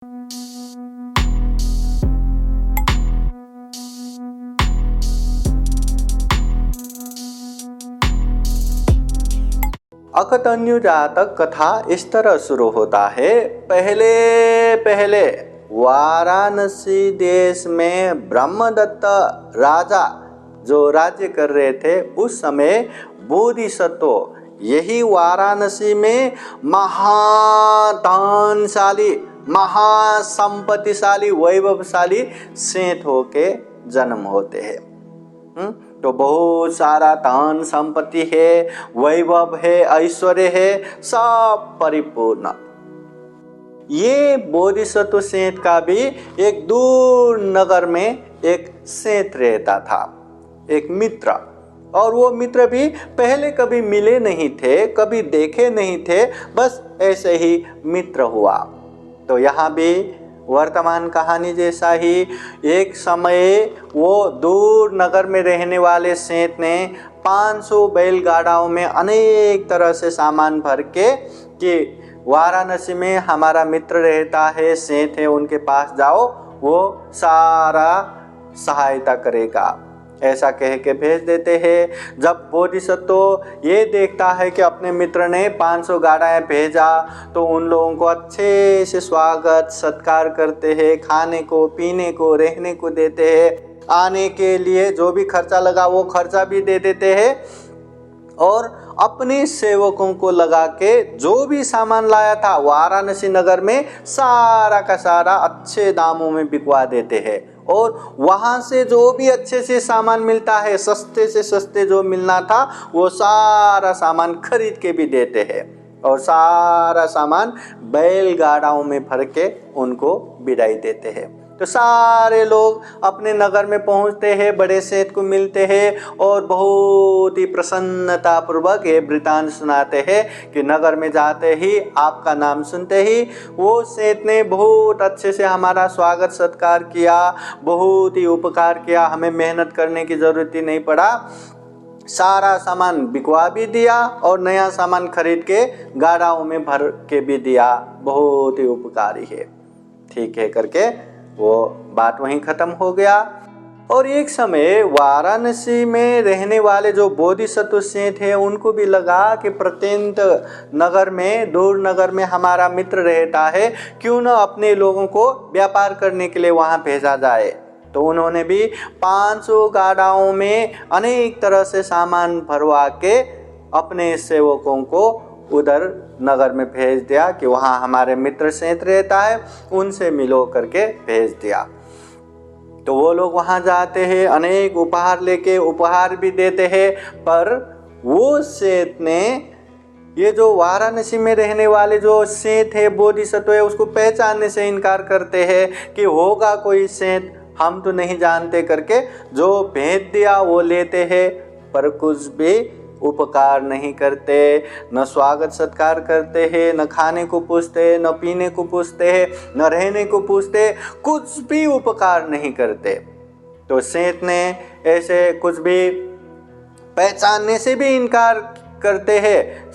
अकतन्यु जातक कथा इस तरह शुरू होता है। पहले पहले वाराणसी देश में ब्रह्मदत्त राजा जो राज्य कर रहे थे, उस समय बोधिसत्व यही वाराणसी में महादानशाली, महासंपत्तिशाली, वैभवशाली सेठ होके जन्म होते हैं। तो बहुत सारा धन संपत्ति है, वैभव है, ऐश्वर्य है, सब परिपूर्ण। ये बोधिसत्व सेठ का भी एक दूर नगर में एक सेठ रहता था, एक मित्र। और वो मित्र भी पहले कभी मिले नहीं थे, कभी देखे नहीं थे, बस ऐसे ही मित्र हुआ। तो यहाँ भी वर्तमान कहानी जैसा ही एक समय वो दूर नगर में रहने वाले सेठ ने 500 बैलगाड़ाओं में अनेक तरह से सामान भर के कि वाराणसी में हमारा मित्र रहता है, सेठ है, उनके पास जाओ, वो सारा सहायता करेगा, ऐसा कह के भेज देते हैं। जब बोधिसत्व ये देखता है कि अपने मित्र ने 500 गाड़ियाँ भेजा, तो उन लोगों को अच्छे से स्वागत सत्कार करते हैं, खाने को, पीने को, रहने को देते हैं, आने के लिए जो भी खर्चा लगा वो खर्चा भी दे देते हैं, और अपने सेवकों को लगा के जो भी सामान लाया था वाराणसी नगर में सारा का सारा अच्छे दामों में बिकवा देते हैं। और वहाँ से जो भी अच्छे से सामान मिलता है, सस्ते से सस्ते जो मिलना था, वो सारा सामान खरीद के भी देते हैं, और सारा सामान बैलगाड़ाओं में भर के उनको विदाई देते हैं। तो सारे लोग अपने नगर में पहुंचते हैं, बड़े सेठ को मिलते हैं, और बहुत ही प्रसन्नता पूर्वक ये वृतांत सुनाते हैं कि नगर में जाते ही, आपका नाम सुनते ही वो सेठ ने बहुत अच्छे से हमारा स्वागत सत्कार किया, बहुत ही उपकार किया, हमें मेहनत करने की ज़रूरत ही नहीं पड़ा, सारा सामान बिकवा भी दिया और नया सामान खरीद के गाड़ाओं में भर के भी दिया, बहुत ही उपकारी है। ठीक है करके वो बात वहीं ख़त्म हो गया। और एक समय वाराणसी में रहने वाले जो बोधिसत्व सेठ है, उनको भी लगा कि प्रत्यंत नगर में, दूर नगर में हमारा मित्र रहता है, क्यों न अपने लोगों को व्यापार करने के लिए वहाँ भेजा जाए। तो उन्होंने भी 500 गाड़ियों में अनेक तरह से सामान भरवा के अपने सेवकों को उधर नगर में भेज दिया कि वहाँ हमारे मित्र सेठ रहता है, उनसे मिलो करके भेज दिया। तो वो लोग वहाँ जाते हैं, अनेक उपहार लेके, उपहार भी देते हैं, पर वो सेठ ने, ये जो वाराणसी में रहने वाले जो सेठ है, बोधिसत्व है, उसको पहचानने से इनकार करते हैं कि होगा कोई सेठ, हम तो नहीं जानते करके जो भेज दिया वो लेते हैं, पर कुछ भी उपकार नहीं करते, न स्वागत सत्कार करते हैं, न खाने को पूछते, न पीने को पूछते हैं, न रहने को पूछते, कुछ भी उपकार नहीं करते। तो सेठ ने ऐसे कुछ भी पहचानने से भी इनकार करते हैं,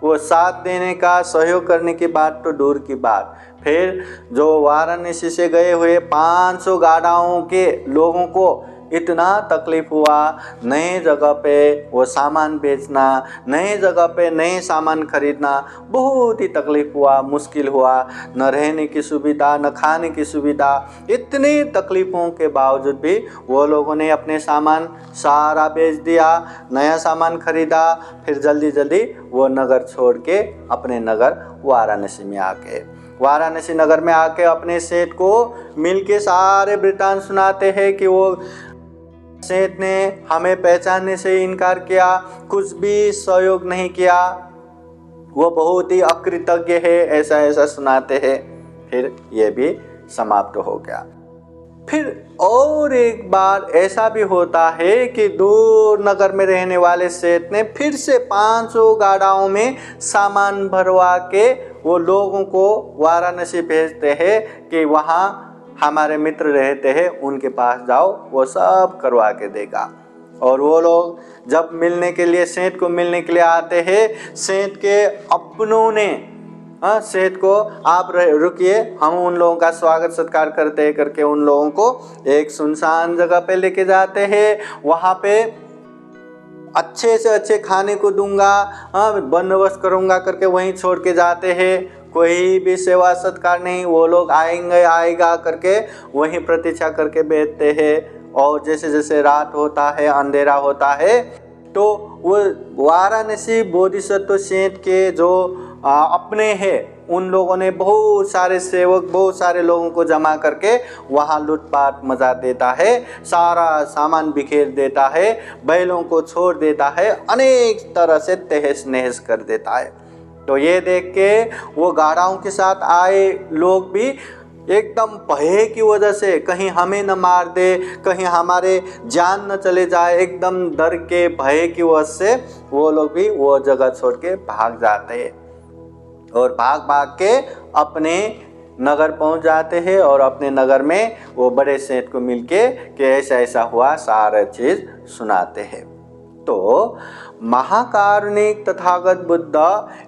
वो साथ देने का, सहयोग करने की बात तो दूर की बात। फिर जो वाराणसी से गए हुए 500 गाड़ियों के लोगों को इतना तकलीफ हुआ, नए जगह पे वो सामान बेचना, नए जगह पे नए सामान खरीदना, बहुत ही तकलीफ हुआ, मुश्किल हुआ, न रहने की सुविधा, न खाने की सुविधा। इतनी तकलीफ़ों के बावजूद भी वो लोगों ने अपने सामान सारा बेच दिया, नया सामान खरीदा, फिर जल्दी जल्दी वो नगर छोड़ के अपने नगर वाराणसी में आके, वाराणसी नगर में आके अपने सेठ को मिल के सारे वृतांत सुनाते हैं कि वो सेठ ने हमें पहचानने से इनकार किया, कुछ भी सहयोग नहीं किया, वो बहुत ही अकृतज्ञ है, ऐसा ऐसा सुनाते हैं। फिर ये भी समाप्त हो गया। फिर और एक बार ऐसा भी होता है कि दूर नगर में रहने वाले सेठ ने फिर से 500 गाड़ियों में सामान भरवा के वो लोगों को वाराणसी भेजते हैं कि वहाँ हमारे मित्र रहते हैं, उनके पास जाओ, वो सब करवा के देगा। और वो लोग जब मिलने के लिए, सेठ को मिलने के लिए आते हैं, सेठ के अपनों ने हाँ, सेठ को आप रुकिए, हम उन लोगों का स्वागत सत्कार करते हैं करके उन लोगों को एक सुनसान जगह पे लेके जाते हैं। वहाँ पे अच्छे से अच्छे खाने को दूंगा, हाँ, बंदोबस्त करूंगा करके वहीं छोड़ के जाते हैं। कोई भी सेवा सत्कार नहीं, वो लोग आएगा करके वहीं प्रतीक्षा करके बैठते हैं। और जैसे जैसे रात होता है, अंधेरा होता है, तो वो वाराणसी बोधिसत्व सेठ के जो अपने हैं, उन लोगों ने बहुत सारे सेवक, बहुत सारे लोगों को जमा करके वहाँ लूटपाट मचा देता है, सारा सामान बिखेर देता है, बैलों को छोड़ देता है, अनेक तरह से तहस नहस कर देता है। तो ये देख के वो गाड़ाओं के साथ आए लोग भी एकदम भय की वजह से, कहीं हमें न मार दे, कहीं हमारे जान न चले जाए, एकदम डर के भय की वजह से वो लोग भी वो जगह छोड़ के भाग जाते हैं और भाग भाग के अपने नगर पहुंच जाते हैं। और अपने नगर में वो बड़े सेठ को मिलके कि ऐसा ऐसा हुआ, सारा चीज सुनाते हैं। तो महाकारुणिक तथागत बुद्ध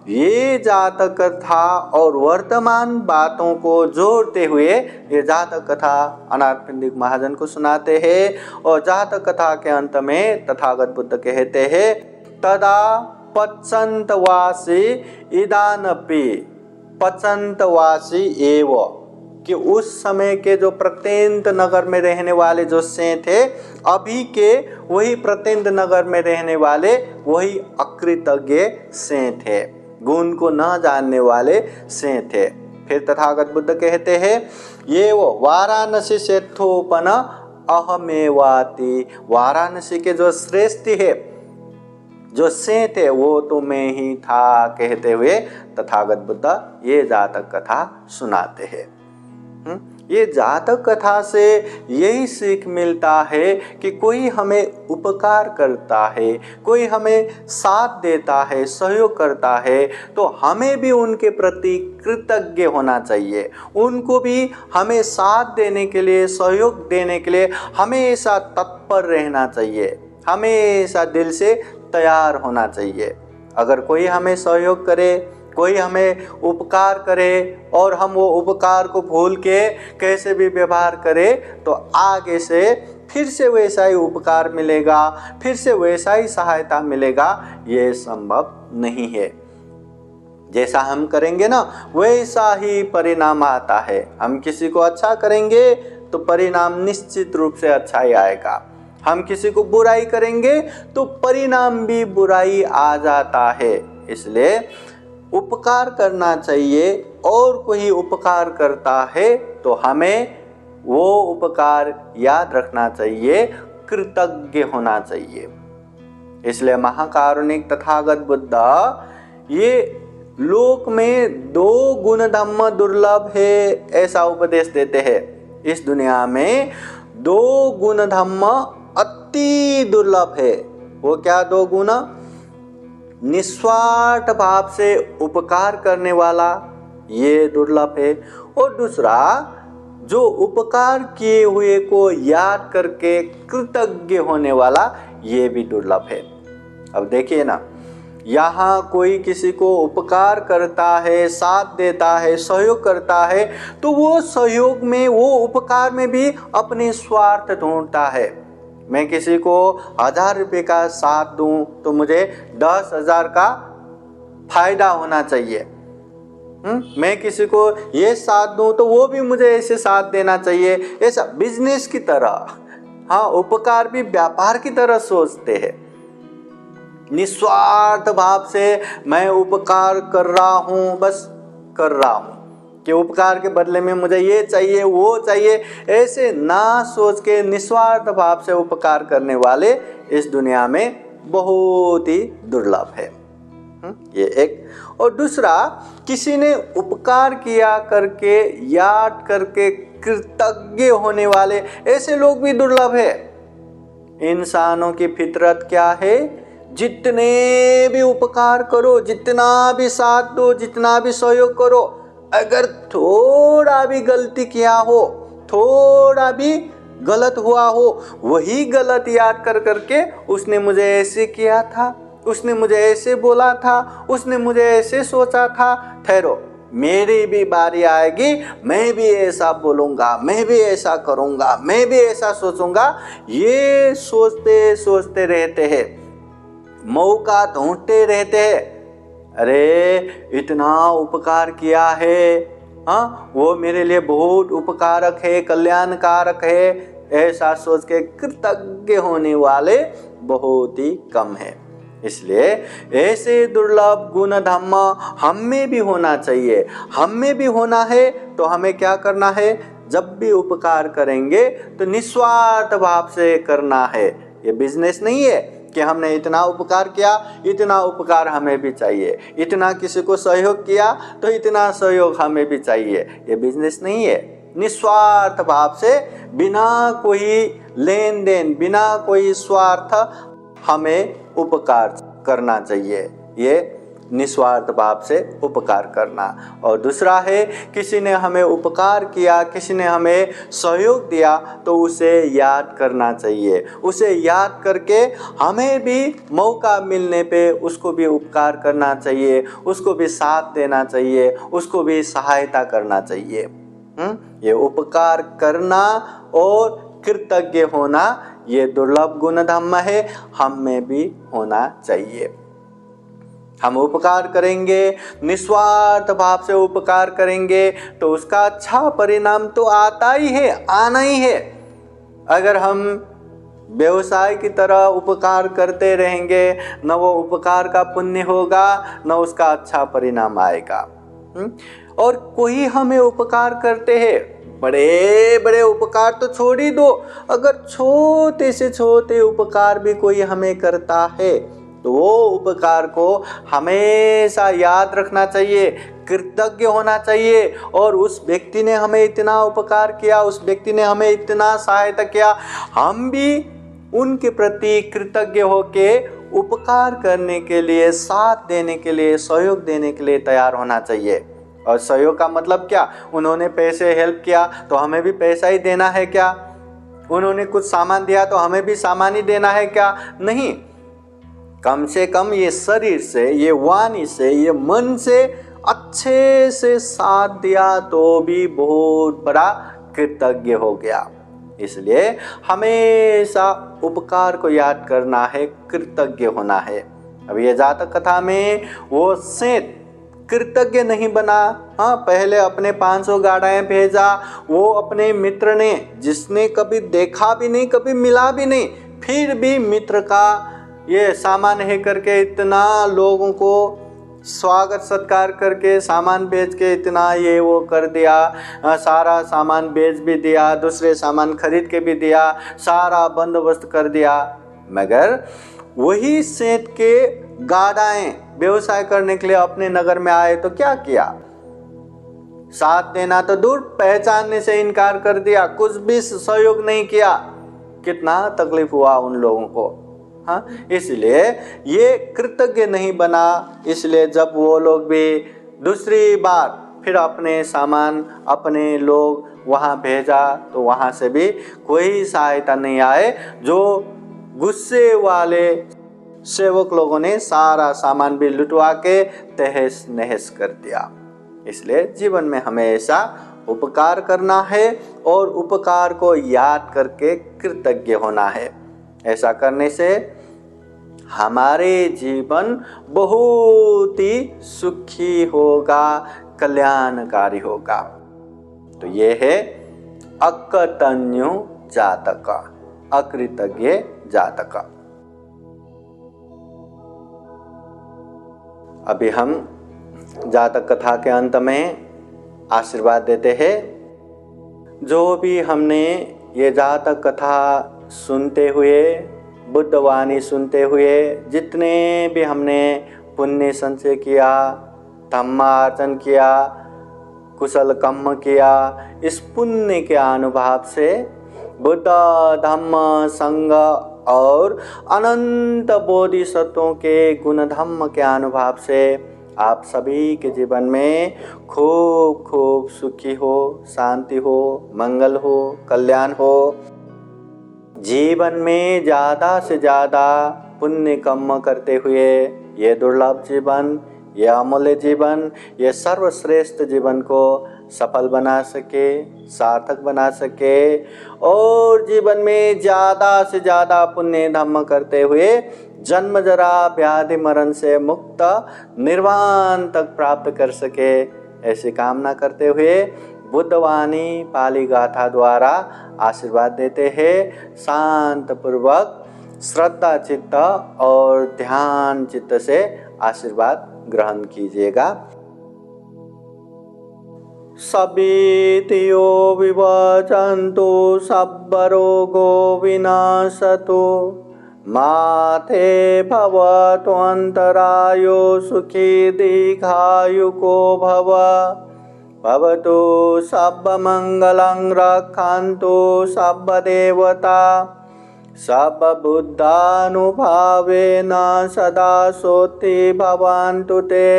ये जातक कथा और वर्तमान बातों को जोड़ते हुए ये जातक कथा अनाथ पिंडिक महाजन को सुनाते हैं। और जातक कथा के अंत में तथागत बुद्ध कहते हैं, तदा पचंतवासी इदानपि पचंतवासी एव, कि उस समय के जो प्रत्यंत नगर में रहने वाले जो सेठ थे, अभी के वही प्रत्यंत नगर में रहने वाले वही अकृतज्ञ सेठ थे, गुण को न जानने वाले सेठ थे। फिर तथागत बुद्ध कहते हैं, ये वो वाराणसी सेठोपन अहमेवाति, वाराणसी के जो श्रेष्ठ है, जो सेठ है, वो तो मैं ही था कहते हुए तथागत बुद्ध ये जातक कथा सुनाते हैं। ये जातक कथा से यही सीख मिलता है कि कोई हमें उपकार करता है, कोई हमें साथ देता है, सहयोग करता है, तो हमें भी उनके प्रति कृतज्ञ होना चाहिए। उनको भी हमें साथ देने के लिए, सहयोग देने के लिए हमेशा तत्पर रहना चाहिए, हमेशा दिल से तैयार होना चाहिए। अगर कोई हमें सहयोग करे, कोई हमें उपकार करे और हम वो उपकार को भूल के कैसे भी व्यवहार करें, तो आगे से फिर से वैसा ही उपकार मिलेगा, फिर से वैसा ही सहायता मिलेगा, ये संभव नहीं है। जैसा हम करेंगे ना, वैसा ही परिणाम आता है। हम किसी को अच्छा करेंगे तो परिणाम निश्चित रूप से अच्छा ही आएगा। हम किसी को बुराई करेंगे तो परिणाम भी बुराई आ जाता है। इसलिए उपकार करना चाहिए, और कोई उपकार करता है तो हमें वो उपकार याद रखना चाहिए, कृतज्ञ होना चाहिए। इसलिए महाकारुणिक तथागत बुद्ध ये लोक में 2 गुण धम्म दुर्लभ है ऐसा उपदेश देते हैं। इस दुनिया में 2 गुण धम्म अति दुर्लभ है। वो क्या 2 गुण? निस्वार्थ भाव से उपकार करने वाला, ये दुर्लभ है, और दूसरा जो उपकार किए हुए को याद करके कृतज्ञ होने वाला, ये भी दुर्लभ है। अब देखिए ना, यहाँ कोई किसी को उपकार करता है, साथ देता है, सहयोग करता है, तो वो सहयोग में, वो उपकार में भी अपने स्वार्थ ढूंढता है। मैं किसी को 1000 रुपये का साथ दूं तो मुझे 10,000 का फायदा होना चाहिए। मैं किसी को ये साथ दूं तो वो भी मुझे ऐसे साथ देना चाहिए, ऐसा बिजनेस की तरह। हाँ, उपकार भी व्यापार की तरह सोचते हैं। निस्वार्थ भाव से मैं उपकार कर रहा हूँ, बस कर रहा हूँ कि उपकार के बदले में मुझे ये चाहिए, वो चाहिए, ऐसे ना सोच के निस्वार्थ भाव से उपकार करने वाले इस दुनिया में बहुत ही दुर्लभ है। ये एक। और दूसरा, किसी ने उपकार किया करके, याद करके कृतज्ञ होने वाले, ऐसे लोग भी दुर्लभ है। इंसानों की फितरत क्या है? जितने भी उपकार करो, जितना भी साथ दो, जितना भी सहयोग करो, अगर थोड़ा भी गलती किया हो, थोड़ा भी गलत हुआ हो, वही गलत याद कर करके उसने मुझे ऐसे किया था, उसने मुझे ऐसे बोला था, उसने मुझे ऐसे सोचा था, ठहरो, मेरी भी बारी आएगी, मैं भी ऐसा बोलूँगा, मैं भी ऐसा करूँगा, मैं भी ऐसा सोचूंगा, ये सोचते सोचते रहते हैं, मौका ढूंढते रहते हैं। अरे इतना उपकार किया है, हाँ वो मेरे लिए बहुत उपकारक है, कल्याणकारक है, ऐसा सोच के कृतज्ञ होने वाले बहुत ही कम है। इसलिए ऐसे दुर्लभ गुण धर्म हम में भी होना चाहिए। हम में भी होना है तो हमें क्या करना है? जब भी उपकार करेंगे तो निस्वार्थ भाव से करना है। ये बिजनेस नहीं है कि हमने इतना उपकार किया, इतना उपकार हमें भी चाहिए, इतना किसी को सहयोग किया तो इतना सहयोग हमें भी चाहिए। ये बिजनेस नहीं है। निस्वार्थ भाव से, बिना कोई लेन देन, बिना कोई स्वार्थ हमें उपकार करना चाहिए। ये निस्वार्थ भाव से उपकार करना। और दूसरा है, किसी ने हमें उपकार किया, किसी ने हमें सहयोग दिया तो उसे याद करना चाहिए। उसे याद करके हमें भी मौका मिलने पे उसको भी उपकार करना चाहिए, उसको भी साथ देना चाहिए, उसको भी सहायता करना चाहिए। ये उपकार करना और कृतज्ञ होना, ये दुर्लभ गुण धर्म है, हम में भी होना चाहिए। हम उपकार करेंगे, निस्वार्थ भाव से उपकार करेंगे तो उसका अच्छा परिणाम तो आता ही है, आना ही है। अगर हम व्यवसाय की तरह उपकार करते रहेंगे, न वो उपकार का पुण्य होगा, न उसका अच्छा परिणाम आएगा। और कोई हमें उपकार करते हैं, बड़े बड़े उपकार तो छोड़ ही दो, अगर छोटे से छोटे उपकार भी कोई हमें करता है तो वो उपकार को हमेशा याद रखना चाहिए, कृतज्ञ होना चाहिए। और उस व्यक्ति ने हमें इतना उपकार किया, उस व्यक्ति ने हमें इतना सहायता किया, हम भी उनके प्रति कृतज्ञ होके उपकार करने के लिए, साथ देने के लिए, सहयोग देने के लिए तैयार होना चाहिए। और सहयोग का मतलब क्या? उन्होंने पैसे हेल्प किया तो हमें भी पैसा ही देना है क्या? उन्होंने कुछ सामान दिया तो हमें भी सामान ही देना है क्या? नहीं, कम से कम ये शरीर से, ये वाणी से, ये मन से अच्छे से साथ दिया तो भी बहुत बड़ा कृतज्ञ हो गया। इसलिए हमेशा उपकार को याद करना है, कृतज्ञ होना है। अब ये जातक कथा में वो सेठ कृतज्ञ नहीं बना। हाँ, पहले अपने 500 गाड़ाएं भेजा, वो अपने मित्र ने, जिसने कभी देखा भी नहीं, कभी मिला भी नहीं, फिर भी मित्र का ये सामान है करके इतना लोगों को स्वागत सत्कार करके सामान बेच के इतना ये वो कर दिया, सारा सामान बेच भी दिया, दूसरे सामान खरीद के भी दिया, सारा बंदोबस्त कर दिया। मगर वही सेठ के गाड़ाएं व्यवसाय करने के लिए अपने नगर में आए तो क्या किया? साथ देना तो दूर, पहचानने से इनकार कर दिया, कुछ भी सहयोग नहीं किया। कितना तकलीफ हुआ उन लोगों को। हाँ, इसलिए ये कृतज्ञ नहीं बना। इसलिए जब वो लोग भी दूसरी बार फिर अपने सामान, अपने लोग वहाँ भेजा तो वहाँ से भी कोई सहायता नहीं आए। जो गुस्से वाले सेवक लोगों ने सारा सामान भी लुटवा के तहस नहस कर दिया। इसलिए जीवन में हमेशा उपकार करना है और उपकार को याद करके कृतज्ञ होना है। ऐसा करने से हमारे जीवन बहुत ही सुखी होगा, कल्याणकारी होगा। तो ये है अकृतज्ञ जातक, अकृतज्ञ जातक। अभी हम जातक कथा के अंत में आशीर्वाद देते हैं। जो भी हमने ये जातक कथा सुनते हुए, बुद्धवाणी सुनते हुए, जितने भी हमने पुण्य संचय किया, धर्मार्जन किया, कुशल कर्म किया, इस पुण्य के अनुभव से बुद्ध, धम्म, संघ और अनंत बोधिसत्वों के गुण धर्म के अनुभव से आप सभी के जीवन में खूब खूब सुखी हो, शांति हो, मंगल हो, कल्याण हो। जीवन में ज़्यादा से ज़्यादा पुण्य कर्म करते हुए ये दुर्लभ जीवन, यह अमूल्य जीवन, यह सर्वश्रेष्ठ जीवन को सफल बना सके, सार्थक बना सके और जीवन में ज़्यादा से ज़्यादा पुण्य धर्म करते हुए जन्म जरा व्याधि मरण से मुक्त निर्वाण तक प्राप्त कर सके, ऐसी कामना करते हुए बुद्धवाणी पाली गाथा द्वारा आशीर्वाद देते हैं। शांत पूर्वक श्रद्धा चित्त और ध्यान चित्त से आशीर्वाद ग्रहण कीजिएगा। सभीतियो विवचन्तु सब्बरोगो विनाशतु माते भवतु अन्तरायो सुखी दीर्घायुको भव भवतु सर्वमङ्गलं रक्षन्तु सर्वदेवता सर्वबुद्धानुभावेन सदा सोत्ति भवन्तु ते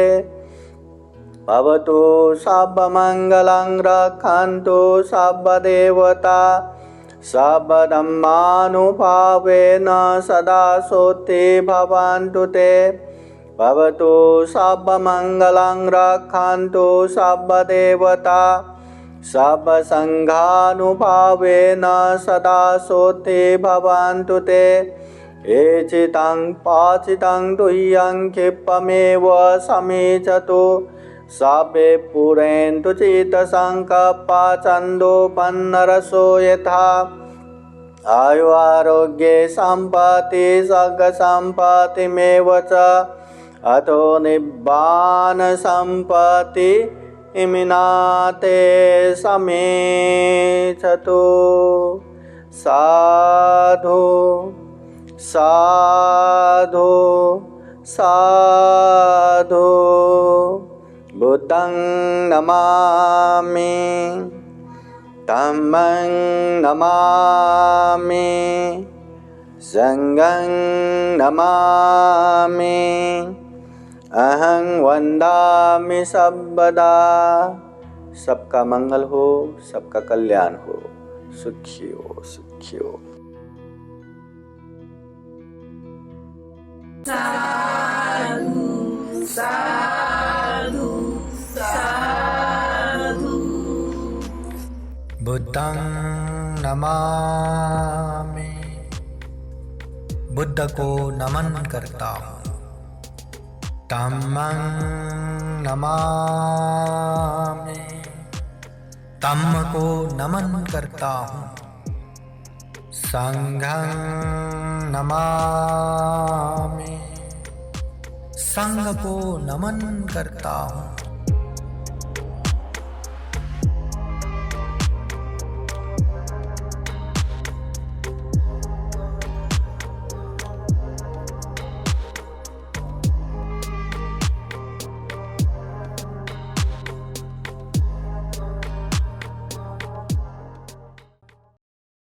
भवतु सर्वमङ्गलं रक्षन्तु सर्वदेवता सर्वधर्मानुभावेन सदा सोत्ति भवन्तु ते भवतु सर्वमङ्गलं रक्षन्तु सर्वदेवता सर्वसङ्घानुभावेन सदा सोत्ति भवन्तु ते एचितं पाचितं तुह्यं क्षिप्रमेव समीचतु सर्वे पुरेन्तु चित्तसङ्कल्पा छन्दोपन्नरसो यथा आयु आरोग्ये सम्पत्ति सर्गसम्पत्तिमेव च अतो निब्बान सम्पत्ति इमिनाते समेचतु। साधु साधु साधु बुद्धं नमामि धम्मं नमामि संघं नमामि अहं वन्दामि सर्वदा। सबका मंगल हो, सबका कल्याण हो, सुखी हो, सुखी हो। साधु साधु साधु। बुद्धं नमामि, बुद्ध को नमन करता हूँ। धम्मं नमामि, धम्म को नमन करता हूँ। संघं नमामि, संघ को नमन करता हूँ।